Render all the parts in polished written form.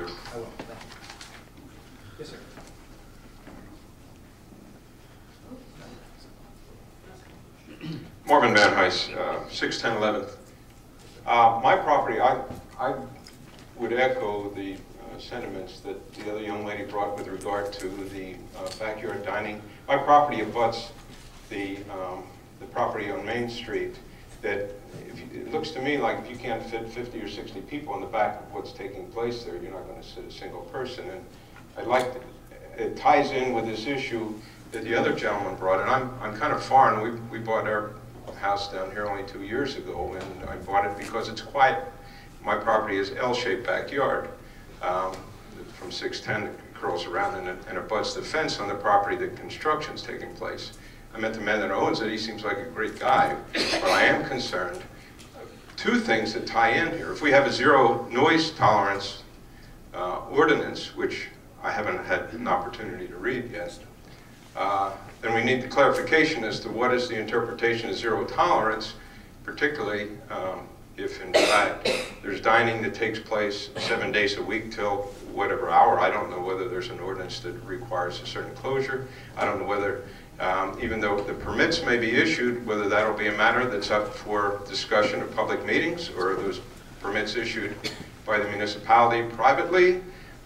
do. I will. Thank you. Yes, sir. Marvin Van Heist, 610 11th. My property, I would echo the sentiments that the other young lady brought with regard to the backyard dining. My property abuts the property on Main Street. That it looks to me like if you can't fit 50 or 60 people in the back of what's taking place there, you're not going to sit a single person. And I'd like to, it ties in with this issue that the other gentleman brought. And I'm kind of foreign. We bought our house down here only 2 years ago, and I bought it because it's quiet. My property is L-shaped backyard. From 610 it curls around and abuts the fence on the property that construction's taking place. I met the man that owns it. He seems like a great guy, but I am concerned. Two things that tie in here. If we have a zero noise tolerance ordinance, which I haven't had an opportunity to read yet, then we need the clarification as to what is the interpretation of zero tolerance, particularly if in fact there's dining that takes place 7 days a week till whatever hour. I don't know whether there's an ordinance that requires a certain closure. I don't know whether, even though the permits may be issued, whether that'll be a matter that's up for discussion at public meetings, or those permits issued by the municipality privately.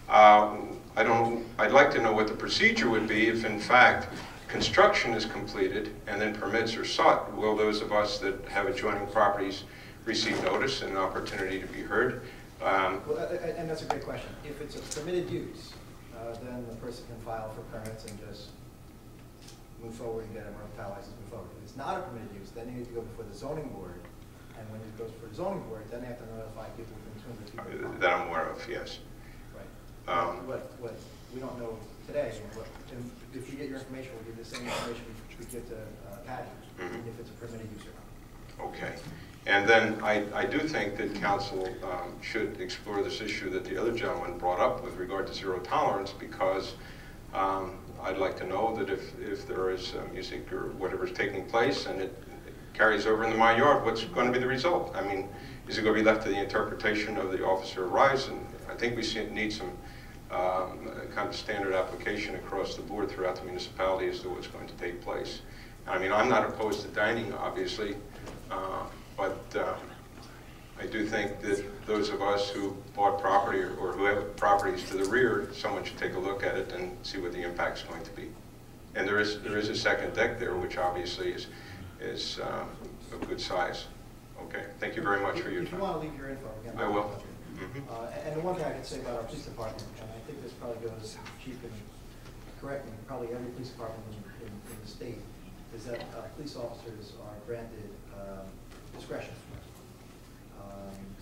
I'd like to know what the procedure would be if in fact construction is completed and then permits are sought. Will those of us that have adjoining properties receive notice and an opportunity to be heard? Well, and that's a great question. If it's a permitted use, then the person can file for permits and just move forward and get a rental license, move forward. If it's not a permitted use, then you need to go before the zoning board. And when it goes for the zoning board, then they have to notify people within 200 feet. That I'm aware of, yes. Right. What we don't know today, if you get your information, we'll give you the same information we give to Patty, if it's a permitted use or not. Okay. And then I do think that council should explore this issue that the other gentleman brought up with regard to zero tolerance, because I'd like to know that if there is music or whatever's taking place and it carries over into my yard, what's going to be the result? I mean, is it going to be left to the interpretation of the officer who arrives? And I think we need some kind of standard application across the board throughout the municipality as to what's going to take place. I mean, I'm not opposed to dining, obviously, but I do think that those of us who bought property or who have properties to the rear, someone should take a look at it and see what the impact's going to be. And there is a second deck there, which obviously is of good size. Okay, thank you very much for your time. If you want to leave your info again, I will. And the one thing I can say about our police department, and I think this probably goes, Chief can correct me, probably every police department in the state, is that police officers are granted discretion.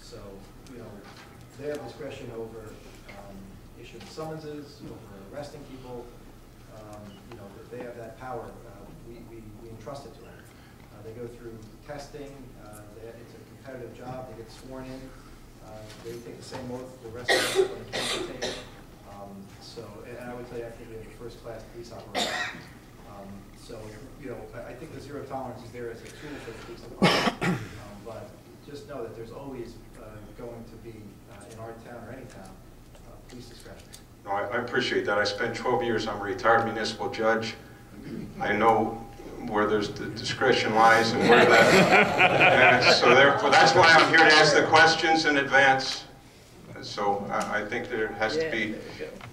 So, you know, they have discretion over issuing summonses, over arresting people. You know, they have that power. We entrust it to them. They go through testing. It's a competitive job. They get sworn in. They take the same oath the rest of us when it comes to take. And I would tell you, I think we have a first-class police operation. So, you know, I think the zero tolerance is there as a tool for the police department. But just know that there's always going to be, in our town or any town, police discretion. No, I appreciate that. I spent 12 years. I'm a retired municipal judge. I know where there's the discretion lies and where that. So therefore, that's why I'm here to ask the questions in advance. So I think there has to be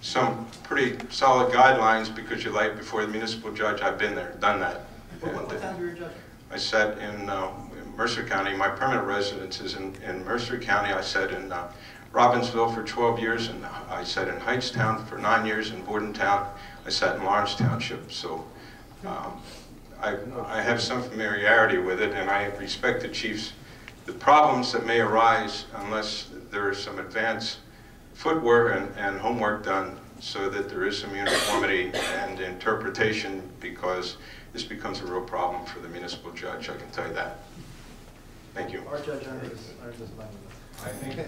some pretty solid guidelines, because you're like before the municipal judge. I've been there, done that. What town were you judging? I sat in Mercer County. My permanent residence is in Mercer County. I sat in Robbinsville for 12 years, and I sat in Hightstown for 9 years, in Bordentown. I sat in Lawrence Township. So I have some familiarity with it, and I respect the chiefs. The problems that may arise unless there is some advanced footwork and homework done, so that there is some uniformity and interpretation, because this becomes a real problem for the municipal judge, I can tell you that. Thank you. Our judge earned his money. I think,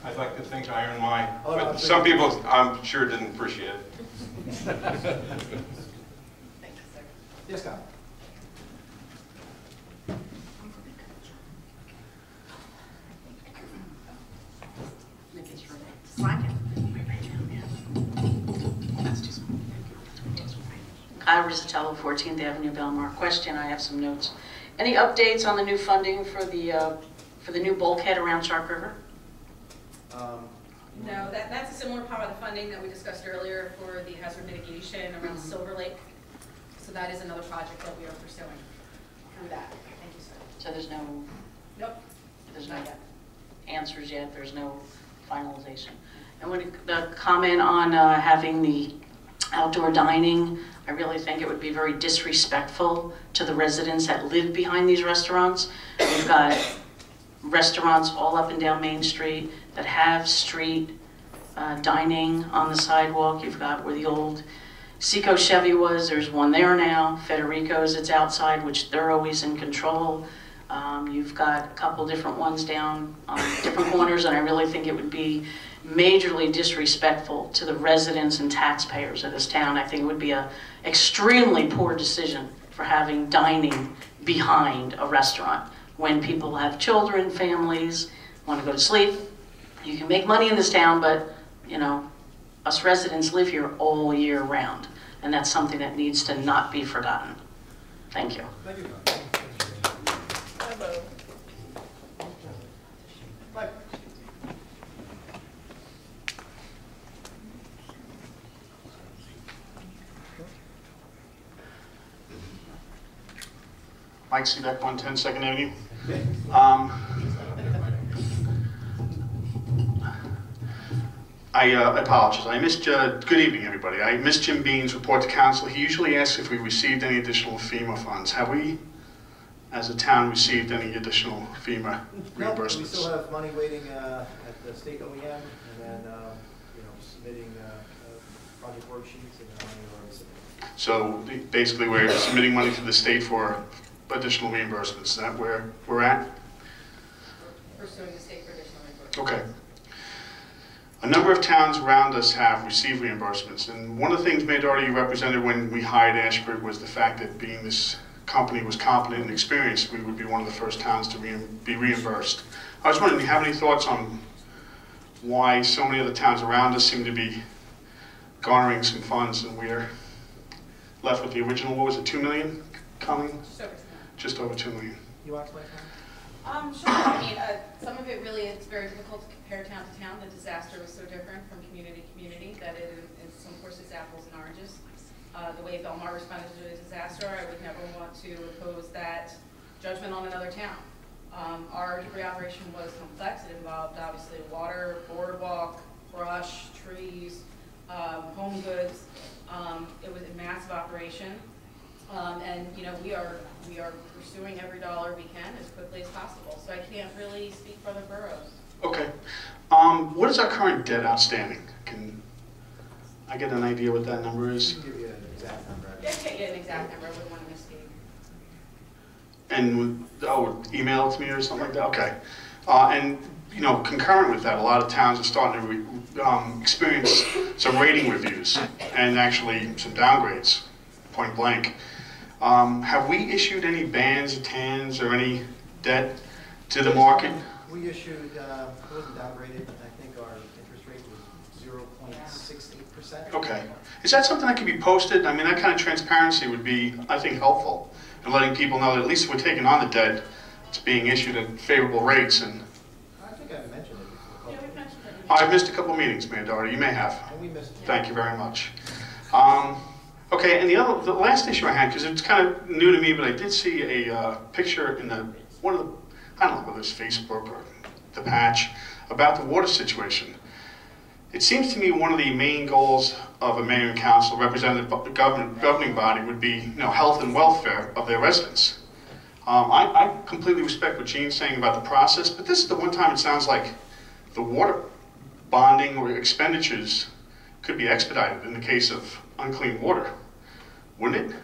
I'd like to think I earned mine, oh, but no, some people, I'm sure, didn't appreciate it. Thank you, sir. Yes, Scott. Making sure they slide it. Ira Rizzatello, 14th Avenue, Belmar. Question, I have some notes. Any updates on the new funding for the new bulkhead around Shark River? No, that's a similar part of the funding that we discussed earlier for the hazard mitigation around Silver Lake. So that is another project that we are pursuing through that. Thank you, sir. So there's no... Nope. There's no Not yet. answers yet, there's no finalization. And when the comment on having the outdoor dining, I really think it would be very disrespectful to the residents that live behind these restaurants. We've got restaurants all up and down Main Street that have street dining on the sidewalk. You've got where the old Seco Chevy was, there's one there now. Federico's, it's outside, which they're always in control. You've got a couple different ones down on different corners, and I really think it would be majorly disrespectful to the residents and taxpayers of this town. I think it would be an extremely poor decision for having dining behind a restaurant. When people have children, families, want to go to sleep, you can make money in this town, but, you know, us residents live here all year round, and that's something that needs to not be forgotten. Thank you. Thank you. Mike. Mike Seebeck, 110 Second Avenue. I apologize. I missed, good evening, everybody. I missed Jim Bean's report to council. He usually asks if we received any additional FEMA funds. Have we, as a town, received any additional FEMA No, reimbursements? we still have money waiting at the state OEM, and then, you know, submitting project worksheets, and then money already submitted. So basically, we're submitting money to the state for additional reimbursements. Is that where we're at? Pursuing the state for additional reimbursement. Okay. A number of towns around us have received reimbursements, and one of the things Majority represented when we hired Ashford was the fact that being this company was competent and experienced, we would be one of the first towns to be reimbursed. I was wondering, do you have any thoughts on why so many other towns around us seem to be garnering some funds and we're left with the original, what was it, 2 million coming? Just over 2 million. Just over 2 million. You want to explain that? Sure. I mean, some of it really, it's very difficult to compare town to town. The disaster was so different from community to community that it, in some courses, apples and oranges. The way Belmar responded to the disaster, I would never want to impose that judgment on another town. Our debris operation was complex. It involved, obviously, water, boardwalk, brush, trees, home goods. It was a massive operation. And you know, we are pursuing every dollar we can as quickly as possible. So I can't really speak for other boroughs. Okay. What is our current debt outstanding? Can I get an idea what that number I is? can give you an exact number. Yeah, I can't get an exact number. I wouldn't want to misspeak. And email it to me or something like that? Okay. And you know, concurrent with that, a lot of towns are starting to experience some rating reviews and actually some downgrades, point blank. Have we issued any bans, TANs, or any debt to the market? We issued, it wasn't downgraded. I think our interest rate was 0.68%. Okay. Is that something that can be posted? I mean, that kind of transparency would be, I think, helpful in letting people know that at least if we're taking on the debt, it's being issued at favorable rates. And I think I mentioned it before. Yeah, we mentioned it. I've missed a couple meetings, Mayor Doherty. You may have. And we missed it. Thank you very much. Okay, and the last issue I had, because it's kind of new to me, but I did see a picture in one of the, I don't know whether it's Facebook or the Patch, about the water situation. It seems to me one of the main goals of a mayor and council, representative of the governing body, would be, you know, health and welfare of their residents. I completely respect what Gene's saying about the process, but this is the one time it sounds like the water bonding or expenditures could be expedited in the case of unclean water, wouldn't it?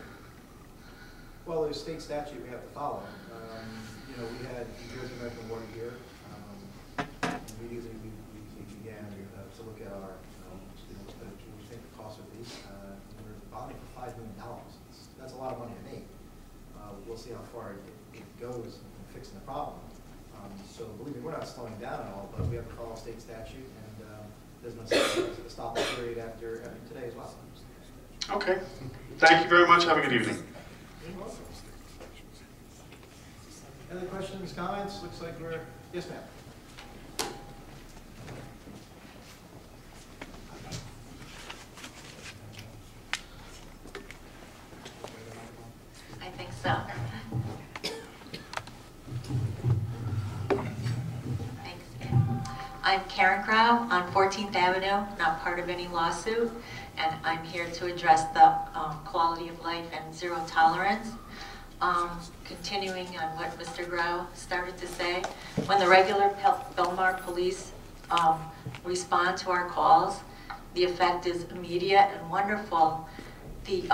Well, there's state statute we have to follow. You know, we had New Jersey American Water here. Immediately we began to look at our, you know, what we think the cost would be. We're bonding for $5 million. That's a lot of money to make. We'll see how far it goes in fixing the problem. So believe me, we're not slowing down at all, but we have to follow state statute, and there's no stop period after today as well. Okay. Thank you very much. Have a good evening. Any other questions, comments? Looks like we're, yes, ma'am. I think so. Thanks. I'm Karen Crow on 14th Avenue, not part of any lawsuit, and I'm here to address the quality of life and zero tolerance. Continuing on what Mr. Grau started to say, when the regular Belmar police respond to our calls, the effect is immediate and wonderful. The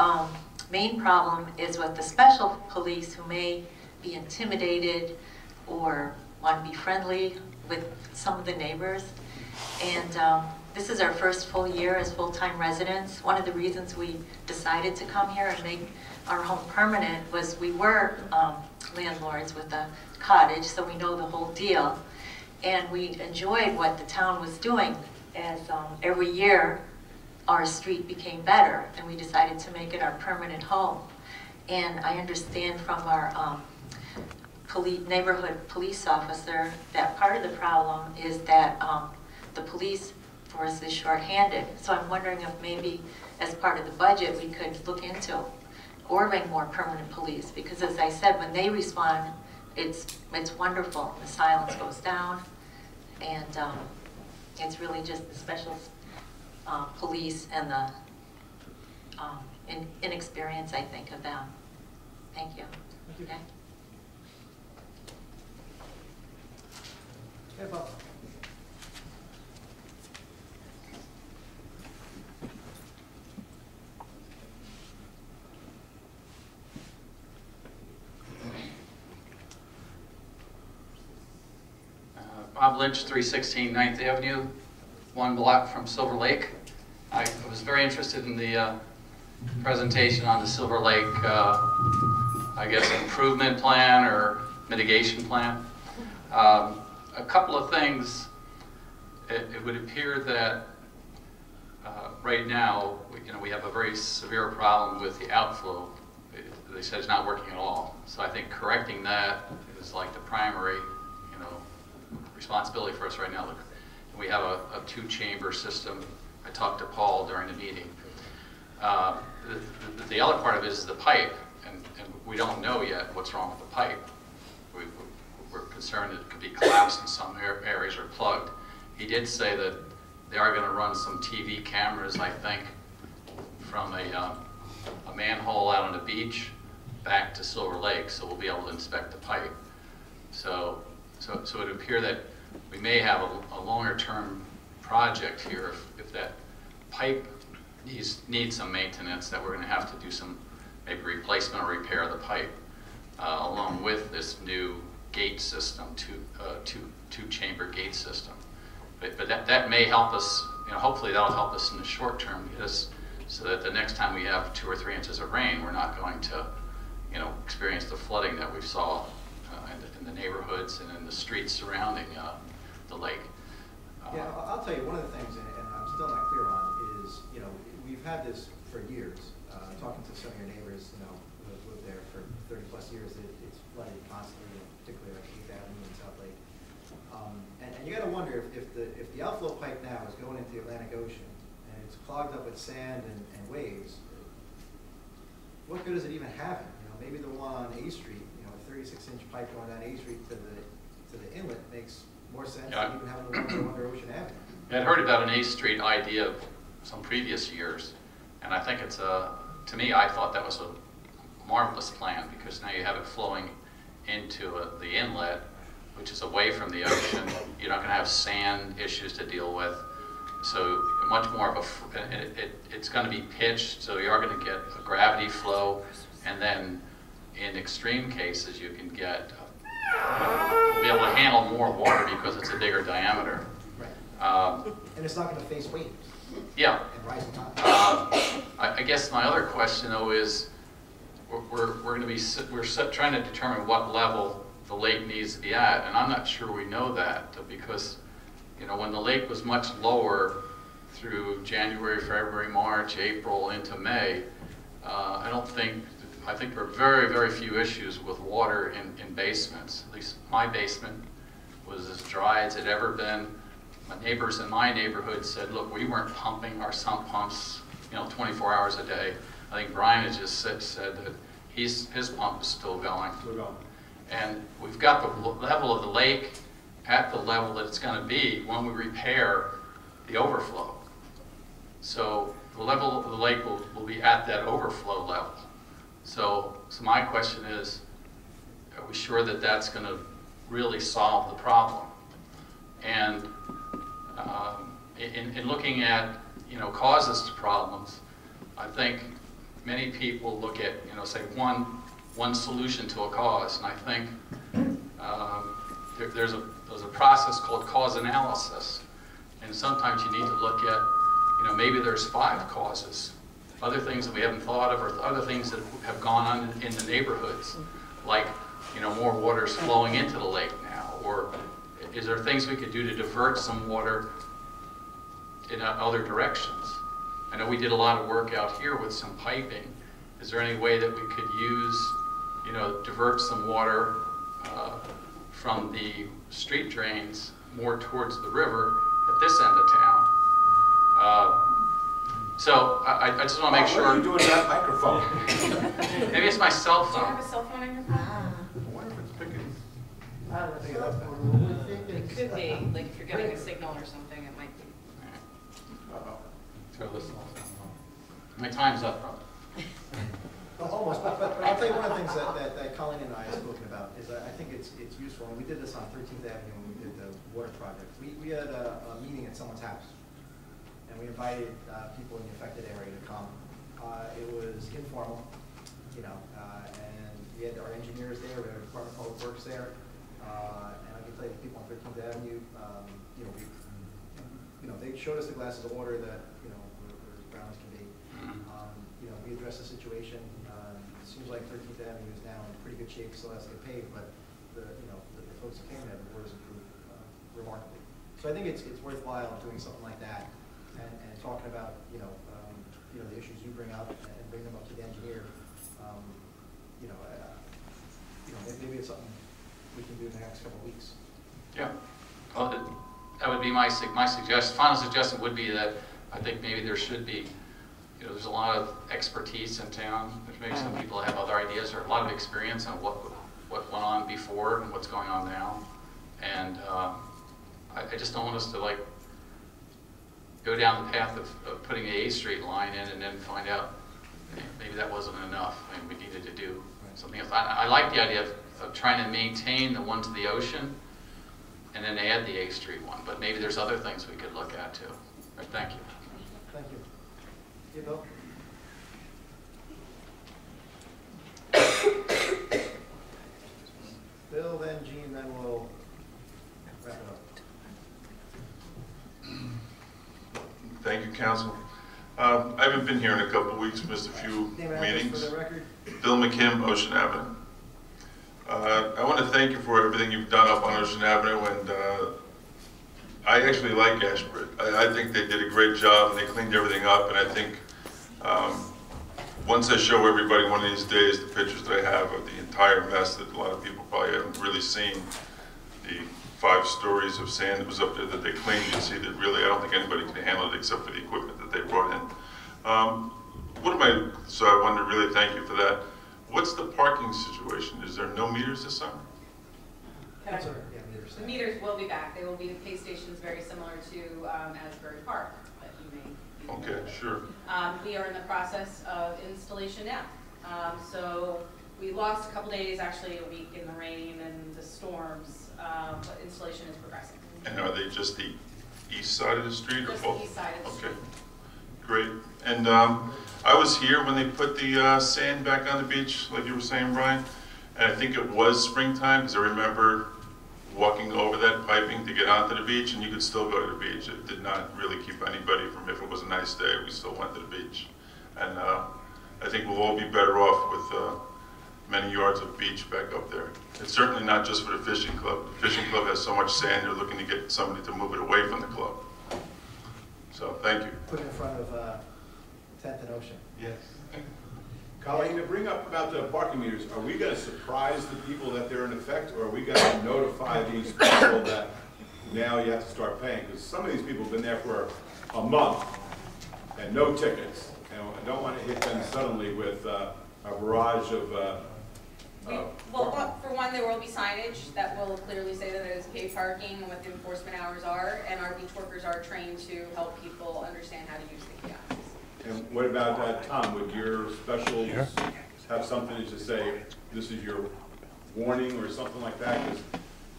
main problem is with the special police who may be intimidated or want to be friendly with some of the neighbors. And this is our first full year as full-time residents. One of the reasons we decided to come here and make our home permanent was we were landlords with a cottage, so we know the whole deal. And we enjoyed what the town was doing as every year our street became better, and we decided to make it our permanent home. And I understand from our neighborhood police officer that part of the problem is that the police force is shorthanded. So I'm wondering if maybe as part of the budget we could look into ordering more permanent police, because as I said, when they respond, it's wonderful. The silence goes down, and it's really just the special police and the inexperience, I think, of them. Thank you. Thank you. Okay. Yeah, Bob. Bob Lynch, 316 9th Avenue, 1 block from Silver Lake. I was very interested in the presentation on the Silver Lake, I guess, improvement plan or mitigation plan. A couple of things. It would appear that right now, we have a very severe problem with the outflow. They said it's not working at all. So I think correcting that is like the primary, responsibility for us right now. We have a two-chamber system. I talked to Paul during the meeting. The other part of it is the pipe, and we don't know yet what's wrong with the pipe. We're concerned it could be collapsed in some areas or plugged. He did say that they are going to run some TV cameras, I think, from a manhole out on the beach back to Silver Lake, so we'll be able to inspect the pipe. So it would appear that we may have a longer-term project here if that pipe needs some maintenance, that we're going to have to do some maybe replacement or repair of the pipe, along with this new gate system, two-chamber gate system. But that may help us, hopefully that'll help us in the short term, so that the next time we have 2 or 3 inches of rain, we're not going to experience the flooding that we saw in the neighborhoods and in the streets surrounding the lake. Yeah, I'll tell you, one of the things, and I'm still not clear on, is, we've had this for years. Talking to some of your neighbors, who have lived there for 30 plus years, it's flooded constantly, particularly like 8th Avenue and South Lake. And you got to wonder if the outflow pipe now is going into the Atlantic Ocean and it's clogged up with sand and waves, what good is it even having? Maybe the one on A Street, a 36-inch pipe going down A Street to the inlet makes more sense than even having the one go under Ocean Avenue. I'd heard about an A Street idea some previous years, and I think it's to me, I thought that was a marvelous plan, because now you have it flowing into the inlet, which is away from the ocean. You're not going to have sand issues to deal with. So much more of it's going to be pitched, so you are going to get a gravity flow, and then in extreme cases you can get, be able to handle more water because it's a bigger diameter. Right. And it's not going to face waves. Yeah. And rising tide. I guess my other question though is, we're going to be trying to determine what level the lake needs to be at, and I'm not sure we know that, because when the lake was much lower through January, February, March, April, into May, I think there are very, very few issues with water in basements. At least my basement was as dry as it ever been. My neighbors in my neighborhood said, look, we weren't pumping our sump pumps, 24 hours a day. I think Brian has just said that his pump is still going. And we've got the level of the lake at the level that it's going to be when we repair the overflow. So the level of the lake will be at that overflow level. So my question is, are we sure that that's going to really solve the problem? And in looking at causes to problems, I think many people look at say one solution to a cause, and I think there's a process called cause analysis, and sometimes you need to look at maybe there's 5 causes, other things that we haven't thought of, or other things that have gone on in the neighborhoods, like more water is flowing into the lake now, or is there things we could do to divert some water in other directions? I know we did a lot of work out here with some piping. Is there any way that we could use, divert some water from the street drains more towards the river at this end of town? So I just want to make sure. What are you doing to that microphone? Maybe it's my cell Do you phone. have a cell phone in your phone? I wonder if it's picking. I don't think that's It could be, like if you're getting a signal or something, it might be. Throw this off. My time's up, Rob. Well, almost, but I'll tell you one of the things that Colleen and I have spoken about is I think it's useful, and we did this on 13th Avenue when we did the water project. We had a meeting at someone's house, and we invited people in the affected area to come. It was informal, and we had our engineers there, we had our Department of Public Works there, and I can tell you the people on 13th Avenue, they showed us the glasses of water that, were as brown as can be. We addressed the situation. It seems like 13th Avenue is now in pretty good shape, still has to get paved, but the folks that came there, the water's improved remarkably. So I think it's worthwhile doing something like that and talking about, the issues you bring up and bring them up to the engineer. Maybe it's something we can do in the next couple of weeks. Yeah. Well, that would be my suggestion. Final suggestion would be that I think maybe there should be, there's a lot of expertise in town. There's maybe some people that have other ideas or a lot of experience on what went on before and what's going on now. And I just don't want us to go down the path of putting the 8th Street line in and then find out maybe that wasn't enough and we needed to do something else. I like the idea of trying to maintain the one to the ocean and then add the 8th Street one, but maybe there's other things we could look at too. Right, thank you. Thank you. You, Bill? Bill, then Gene, then we'll wrap it up. Thank you, Council. I haven't been here in a couple of weeks, missed a few Name and address meetings. for the record. Bill McKim, Ocean Avenue. I want to thank you for everything you've done up on Ocean Avenue, and I actually like Ashford. I think they did a great job, and they cleaned everything up, and I think once I show everybody one of these days the pictures that I have of the entire mess that a lot of people probably haven't really seen, the 5 stories of sand that was up there that they cleaned, you'll see that really I don't think anybody can handle it except for the equipment that they brought in. So I wanted to really thank you for that. What's the parking situation? Is there no meters this summer? Okay. Sorry, yeah, meters. The meters will be back. They will be pay stations very similar to Asbury Park that you may be familiar Okay, with. sure. We are in the process of installation now. So we lost a couple days, actually a week in the rain and the storms, but installation is progressing. And are they just the east side of the street or Just both? the east side of the Okay, street. great. And I was here when they put the sand back on the beach, like you were saying, Brian. And I think it was springtime, because I remember walking over that piping to get onto the beach, and you could still go to the beach. It did not really keep anybody from, if it was a nice day, we still went to the beach. And I think we'll all be better off with many yards of beach back up there. It's certainly not just for the fishing club. The fishing club has so much sand, they're looking to get somebody to move it away from the club. So, thank you. Put it in front of 10th and Ocean. Yes. Colleen, to bring up about the parking meters, are we going to surprise the people that they're in effect, or are we going to notify these people that now you have to start paying? Because some of these people have been there for a month and no tickets, and I don't want to hit them suddenly with a barrage of Well, for one, there will be signage that will clearly say that it is paid parking and what the enforcement hours are, and our beach workers are trained to help people understand how to use the kiosks. And what about Tom? Would your specials have something to say, this is your warning or something like that? Because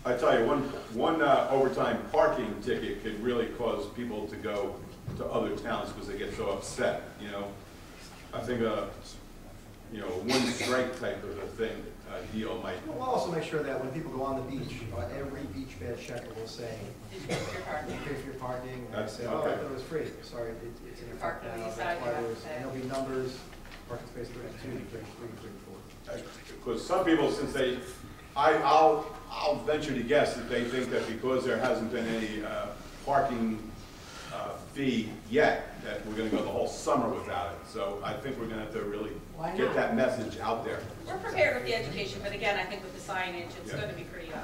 I tell you, one overtime parking ticket could really cause people to go to other towns because they get so upset. You know, I think one strike type of a thing deal might. We'll also make sure that when people go on the beach, every beach badge checker will say, Did you pay for your parking? "You pay for your parking," and I That's- say, "Oh, okay. I thought it was free." Sorry, it's in Your effect parking now. on the That's side, why you have there's- to pay. and there'll be numbers, parking space 32, 33, 34. Because some people, since I'll venture to guess that they think that because there hasn't been any parking fee yet, that we're going to go the whole summer without it. So I think we're going to have to really get that message out there. We're prepared with the education, but again, I think with the signage, it's Yeah. going to be pretty clear.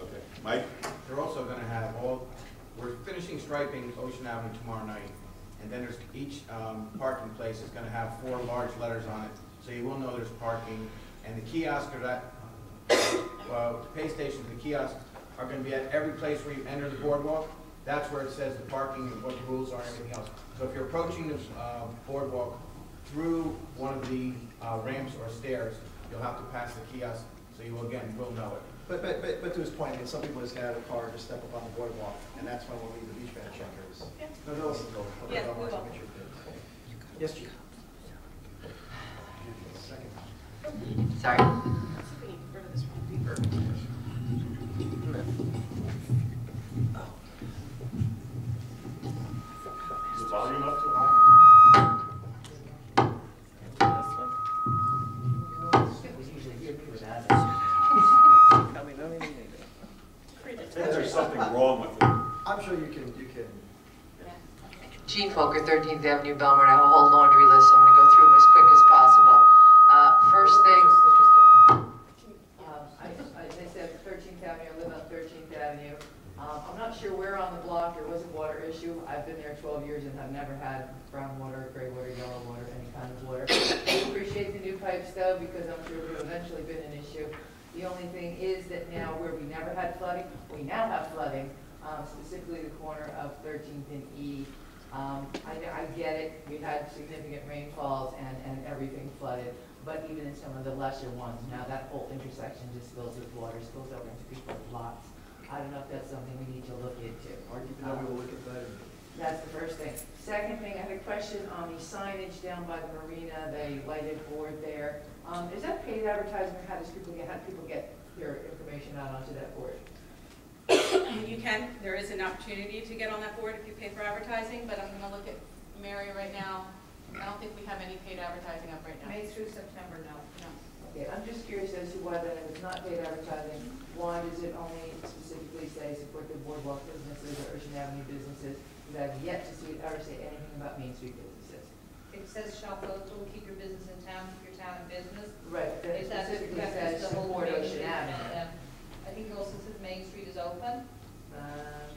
Okay, Mike? They're also going to have we're finishing striping Ocean Avenue tomorrow night, and then there's each parking place is going to have 4 large letters on it, so you will know there's parking. And the kiosks are the pay stations, the kiosks are going to be at every place where you enter the boardwalk. That's where it says the parking and what the rules are and everything else. So if you're approaching the boardwalk through one of the ramps or stairs, you'll have to pass the kiosk, so you will know it. But to his point, I mean, some people just get out of the car, just step up on the boardwalk, and that's when we'll leave the beach badge checkers. Yeah. No, they'll go. Yeah, we will. Yes, Chief. Second. Sorry. Let's see if we can get rid of this one. Is the volume up too high? There's something wrong with it. I'm sure you can. Jean Folker, 13th Avenue, Belmar. I have a whole laundry list, so I'm going to go through them as quick as possible. First thing, as I said, 13th Avenue, I live on 13th Avenue. I'm not sure where on the block there was a water issue. I've been there 12 years and have never had brown water, gray water, yellow water, any kind of water. I appreciate the new pipes though, because I'm sure it would have eventually been an issue. The only thing is that now where we never had flooding, we now have flooding, specifically the corner of 13th and E. I get it, we had significant rainfalls and everything flooded, but even in some of the lesser ones, now that whole intersection just fills with water, spills over into people's lots. I don't know if that's something we need to look into. Our DPW will look at that. That's the first thing. Second thing, I had a question on the signage down by the marina, the lighted board there. Is that paid advertising, or how do people get their information out onto that board? You can, there is an opportunity to get on that board if you pay for advertising, but I'm going to look at Mary right now. I don't think we have any paid advertising up right now. May through September, no. No. Okay, I'm just curious as to why then if it's not paid advertising, why does it only specifically say support the boardwalk businesses or Ocean Avenue businesses? Because I've yet to see it ever say anything about Main Street businesses. It says shop local, keep your business in town, keep your town in business. Right, that If that's- specifically that's says the whole support Main Ocean Street, Avenue. I think it also says Main Street is open.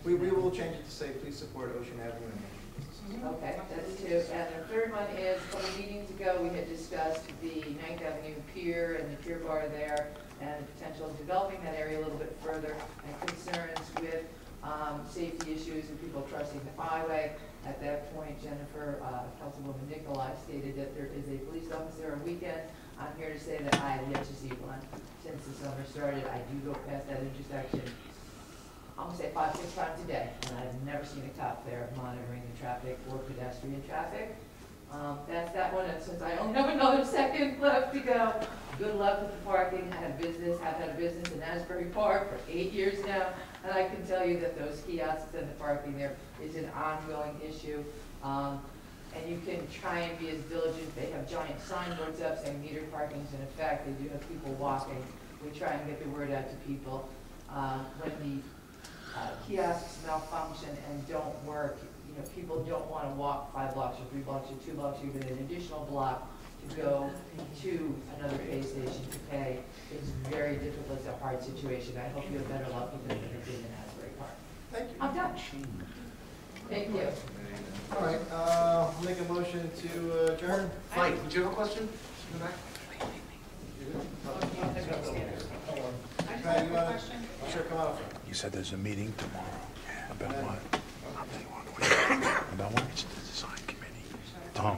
We will change it to say, please support Ocean Avenue and Main Street businesses. Okay, that's two. And the third one is, a couple meetings ago, we had discussed the 9th Avenue Pier and the pier bar there, and the potential of developing that area a little bit further, and concerns with safety issues and people crossing the highway. At that point, Jennifer, Councilwoman Nicolai, stated that there is a police officer on weekend. I'm here to say that I have yet to see one. Since the summer started, I do go past that intersection, I'm gonna say 5, 6 times a day, and I've never seen a cop there monitoring the traffic or pedestrian traffic. That's that one, and since I only have another second left to go, good luck with the parking. I have had a business in Asbury Park for 8 years now, and I can tell you that those kiosks and the parking there is an ongoing issue. And you can try and be as diligent. They have giant signboards up saying meter parking is in effect. They do have people walking. We try and get the word out to people. When the kiosks malfunction and don't work, if people don't want to walk 5 blocks or 3 blocks or 2 blocks, or even an additional block to go to another pay station to pay, it's very difficult. It's a hard situation. I hope you have better luck with it than you did in Asbury Park. Thank you. I'm done. Thank you. All right, I'll make a motion to adjourn. Mike, did you have a question? In the back? Pat, you wanna- Sure, come on up. You said there's a meeting tomorrow. About what? About what? It's the design committee. Hi,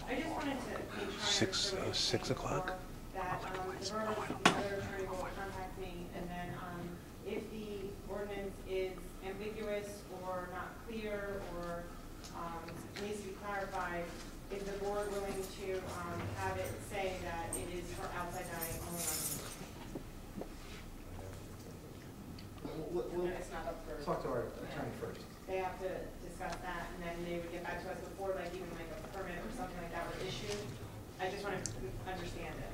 I just wanted to make sure. 6 o'clock? That the borough, the other attorney will contact me, and then if the ordinance is ambiguous or not clear or needs to be clarified, is the board willing to have it say that it is for outside dining only on the We'll it's not up for. talk to our attorney first. They have to discuss that, and then they would get back to us before, like, even like a permit or something like that was issued. I just want to understand it.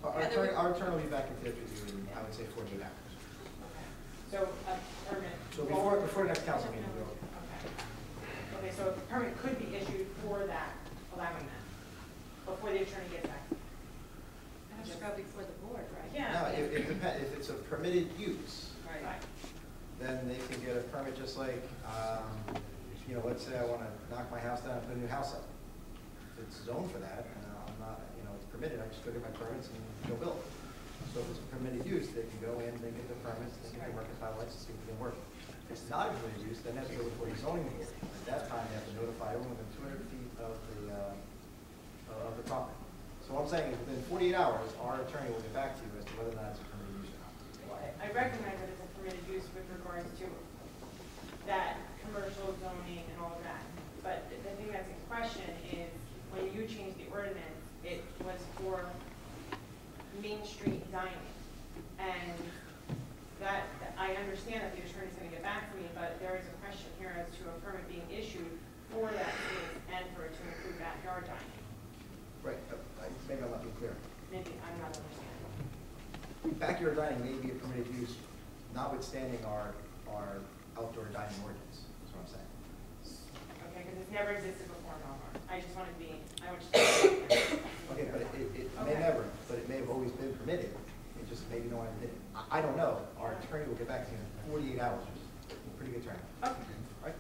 Our attorney will be back in touch with you in, I would say, 48 hours. So a permit. So before the next council meeting, we'll. Okay, so a permit could be issued for that, allowing that, before the attorney gets back. It has to go before the board, right? Yeah. No, it depends, if it's a permitted use, Right. then they can get a permit just like, you know, let's say I want to knock my house down and put a new house up. If it's zoned for that, and I'm not, you know, it's permitted, I just go get my permits and go build. So if it's a permitted use, they can go in, they get the permits, they can work it, file license, see if it can work. If it's not a permitted use, then they have to go before the zoning board. At that time, they have to notify everyone within 200 feet of the property. So what I'm saying is within 48 hours, our attorney will get back to you as to whether or not it's a permitted use or not. Well, I recognize that it's a permitted use with regards to that commercial zoning and all of that. But the thing that's in question is when you changed the ordinance, it was for Main Street dining. And that, I understand that the attorney's gonna get back to me, but there is a question here as to a permit being issued for that space and for it to include backyard dining. Right, maybe I'm not being clear. Maybe I'm not understanding. Backyard dining may be a permitted use, notwithstanding our outdoor dining ordinance, is what I'm saying. Okay, because it's never existed before in Belmar. I just want to be, I want you to. Okay, but it may never, but it may have always been permitted, it just maybe no one did it. I don't know, our attorney will get back to you in 48 hours, which is a pretty good turn. Okay. Right?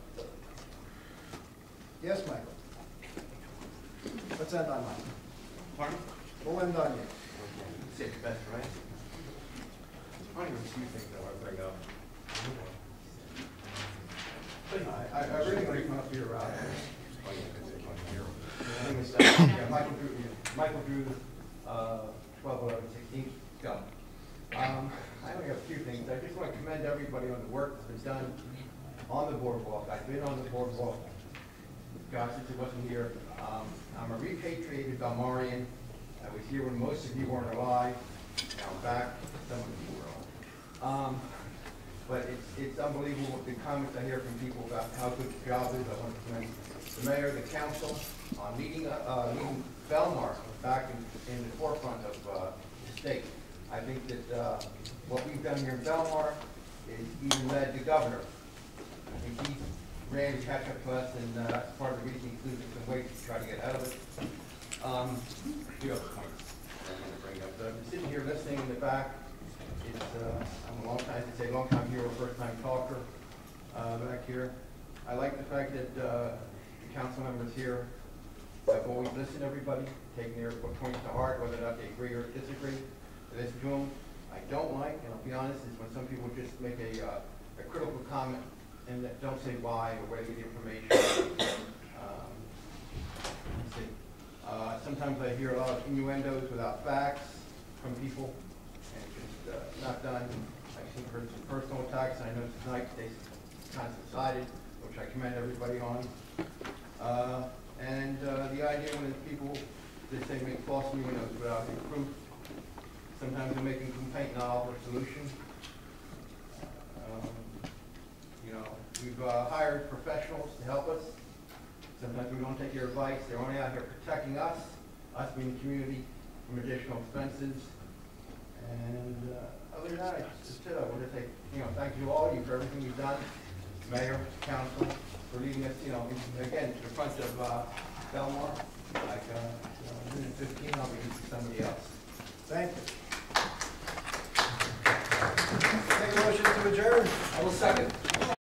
Yes, Michael? Let's end on Michael. Pardon? We'll end on you. Safe bet, right? Only a few things I want to bring up. I really want to come up here, Rob. My name is Michael Drew, 12/11/16. Go. I only have a few things. I just want to commend everybody on the work that's been done on the boardwalk. I've been on the boardwalk, gosh, since it wasn't here. I'm a repatriated Belmarian. I was here when most of you weren't alive. Now I'm back. Some of you were alive. But it's unbelievable the comments I hear from people about how good the job is. I want to commend the mayor, the council, on leading Belmar back in the forefront of the state. I think that what we've done here in Belmar is even led the governor. I think he ran to catch up to us, and that's part of the reason he loses some weight to try to get out of it. Two other points I'm going to bring up. So I've been sitting here listening in the back. I'm a long time hero, first time talker back here. I like the fact that the council members here have always listened to everybody, taking their points to heart, whether or not they agree or disagree. Listen to them. I don't like, and I'll be honest, is when some people just make a critical comment and that don't say why or where they get the information. Let's see. Sometimes I hear a lot of innuendos without facts from people, and it's just not done. I've seen heard some personal attacks, and I know tonight they kind of subsided, which I commend everybody on. And the idea when people, they say make false innuendos without any proof. Sometimes they're making complaint and not offer a solution. You know, we've hired professionals to help us. Sometimes we don't take their advice. They're only out here protecting us being the community, from additional expenses. And Other than that, just, want to say, thank you all, you for everything you've done, mayor, council, for leading us, again, to the front of, Belmar. Like, in 15, I'll be somebody else. Thank you. Make a motion to adjourn. I will second.